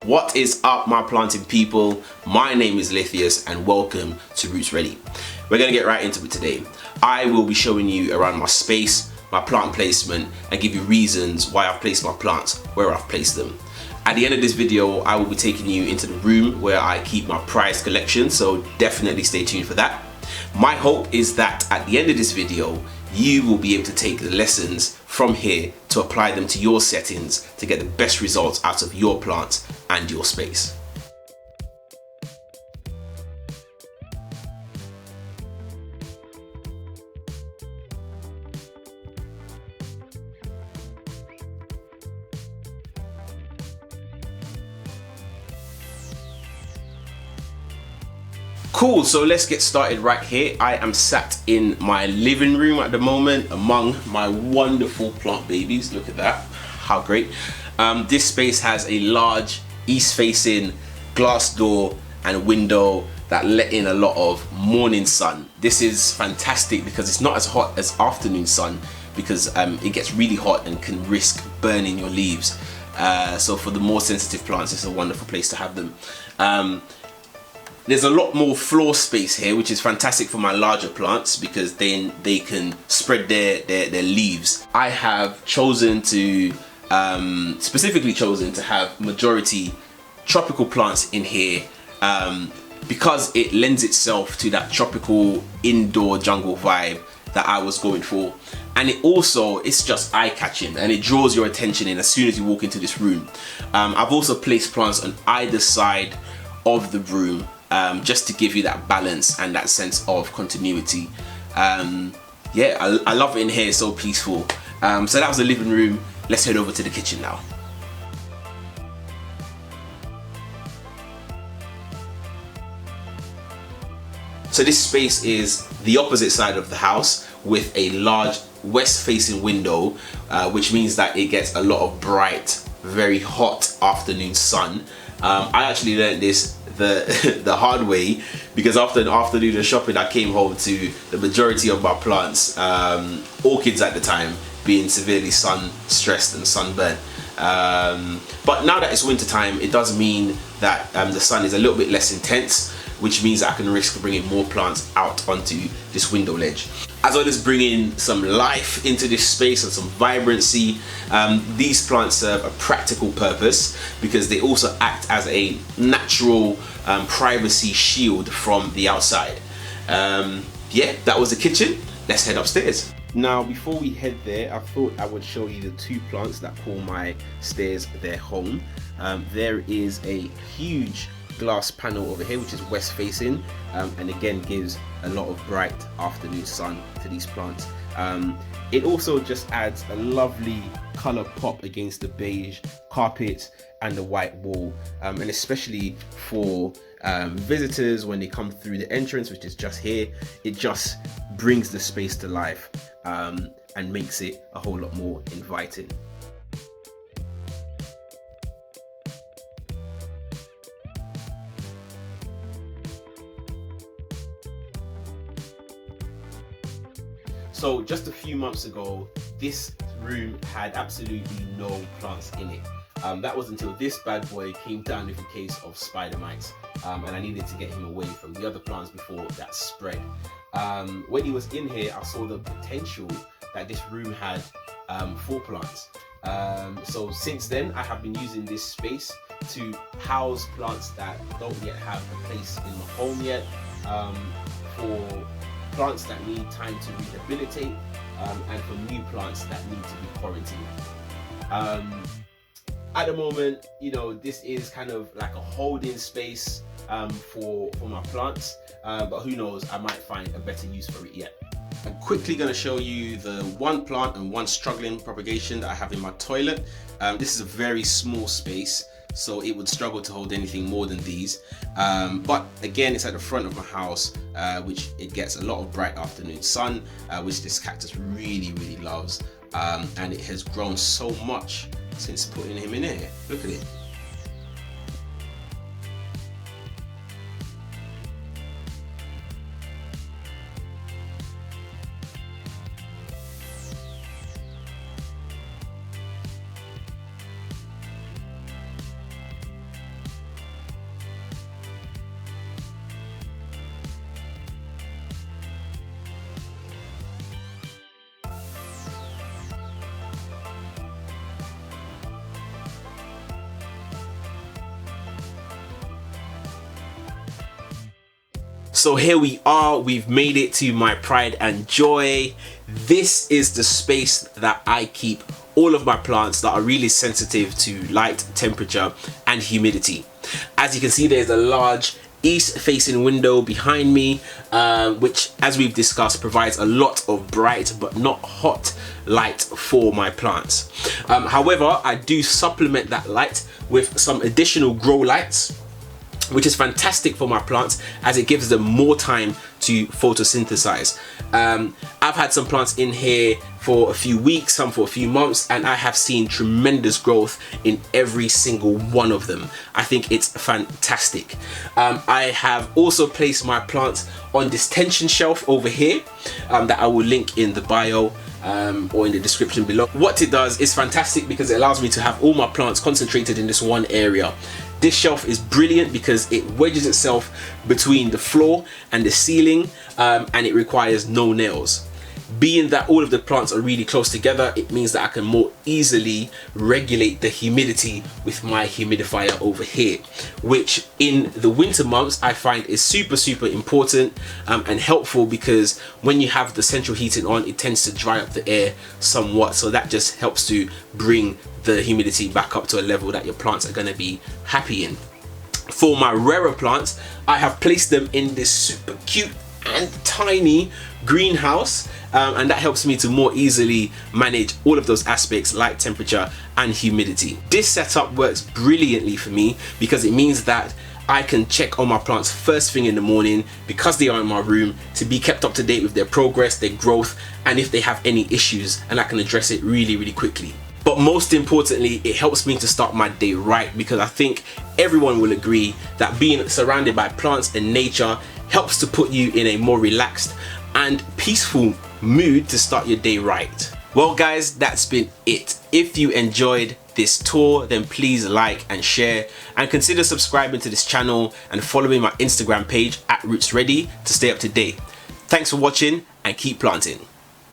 What is up, my planting people? My name is Lithius and welcome to Roots Ready. We're going to get right into it today. I will be showing you around my space, my plant placement, and give you reasons why I've placed my plants where I've placed them. At the end of this video, I will be taking you into the room where I keep my prized collection, so definitely stay tuned for that. My hope is that at the end of this video, you will be able to take the lessons from here to apply them to your settings to get the best results out of your plants and your space. Cool, so let's get started right here. I am sat in my living room at the moment among my wonderful plant babies. Look at that, how great. This space has a large east-facing glass door and window that let in a lot of morning sun. This is fantastic because it's not as hot as afternoon sun because it gets really hot and can risk burning your leaves. So for the more sensitive plants, it's a wonderful place to have them. There's a lot more floor space here, which is fantastic for my larger plants because then they can spread their leaves. I have chosen to, specifically chosen to have majority tropical plants in here because it lends itself to that tropical indoor jungle vibe that I was going for. And it's just eye-catching and it draws your attention in as soon as you walk into this room. I've also placed plants on either side of the room just to give you that balance and that sense of continuity. Yeah, I love it in here, it's so peaceful. So that was the living room. Let's head over to the kitchen now. So this space is the opposite side of the house with a large west-facing window, which means that it gets a lot of bright, very hot afternoon sun. I actually learned this the hard way because after an afternoon of shopping I came home to the majority of my plants, orchids at the time, being severely sun stressed and sunburnt. But now that it's winter time, it does mean that the sun is a little bit less intense, which means I can risk bringing more plants out onto this window ledge. As well as bringing some life into this space and some vibrancy, these plants serve a practical purpose because they also act as a natural privacy shield from the outside. Yeah, that was the kitchen. Let's head upstairs. Now, before we head there, I thought I would show you the two plants that call my stairs their home. There is a huge glass panel over here which is west facing and again gives a lot of bright afternoon sun to these plants. It also just adds a lovely color pop against the beige carpet and the white wall, and especially for visitors when they come through the entrance, which is just here. It just brings the space to life and makes it a whole lot more inviting. So just a few months ago, this room had absolutely no plants in it. That was until this bad boy came down with a case of spider mites, and I needed to get him away from the other plants before that spread. When he was in here, I saw the potential that this room had for plants. So since then, I have been using this space to house plants that don't yet have a place in my home yet, for plants that need time to rehabilitate, and for new plants that need to be quarantined. At the moment, you know, this is kind of like a holding space for my plants, but who knows, I might find a better use for it yet. I'm quickly going to show you the one plant and one struggling propagation that I have in my toilet. This is a very small space, so it would struggle to hold anything more than these. But again, it's at the front of my house, which it gets a lot of bright afternoon sun, which this cactus really, really loves. And it has grown so much since putting him in here. Look at it. So here we are, we've made it to my pride and joy. This is the space that I keep all of my plants that are really sensitive to light, temperature and humidity. As you can see, there's a large east facing window behind me, which, as we've discussed, provides a lot of bright but not hot light for my plants. However, I do supplement that light with some additional grow lights, which is fantastic for my plants as it gives them more time to photosynthesize. I've had some plants in here for a few weeks, some for a few months, and I have seen tremendous growth in every single one of them. I think it's fantastic. I have also placed my plants on this tension shelf over here that I will link in the bio or in the description below. What it does is fantastic because it allows me to have all my plants concentrated in this one area. This shelf is brilliant because it wedges itself between the floor and the ceiling, and it requires no nails. Being that all of the plants are really close together, it means that I can more easily regulate the humidity with my humidifier over here, which in the winter months I find is super important and helpful, because when you have the central heating on, it tends to dry up the air somewhat, so that just helps to bring the humidity back up to a level that your plants are going to be happy in. For my rarer plants, I have placed them in this super cute and tiny greenhouse, and that helps me to more easily manage all of those aspects, light, temperature and humidity. This setup works brilliantly for me because it means that I can check on my plants first thing in the morning, because they are in my room, to be kept up to date with their progress, their growth, and if they have any issues, and I can address it really quickly. But most importantly, it helps me to start my day right, because I think everyone will agree that being surrounded by plants and nature helps to put you in a more relaxed and peaceful mood to start your day right. Well guys, that's been it. If you enjoyed this tour, then please like and share, and consider subscribing to this channel and following my Instagram page @RootsReady to stay up to date. Thanks for watching and keep planting.